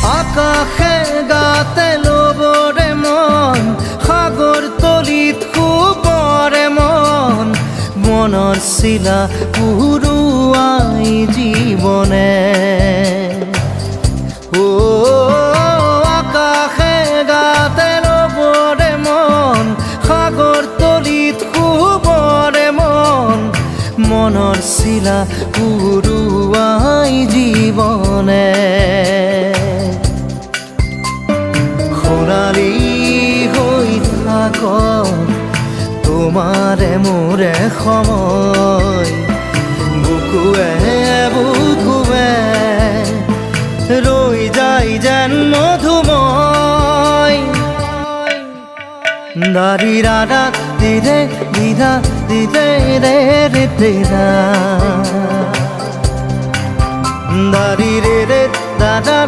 আকাশে গাতে ল'বৰে মন সাগৰ তলিত শুবৰে মন মনৰ চিলা উৰুৱাই জীৱনে আকাশে গাতে ল'বৰে মন সাগৰ তলিত শুবৰে মন মনৰ চিলা উৰুৱাই জীৱনে সোণালী হৈ থাকক তোমাৰে মোৰে সময় বুকুৱে বুকুৱে ৰৈ যায় যেন মধুময় দাৰি ৰাধা দিদে দিদা দিদে ৰে ৰে দিদা দাৰি ৰে ৰে দাদা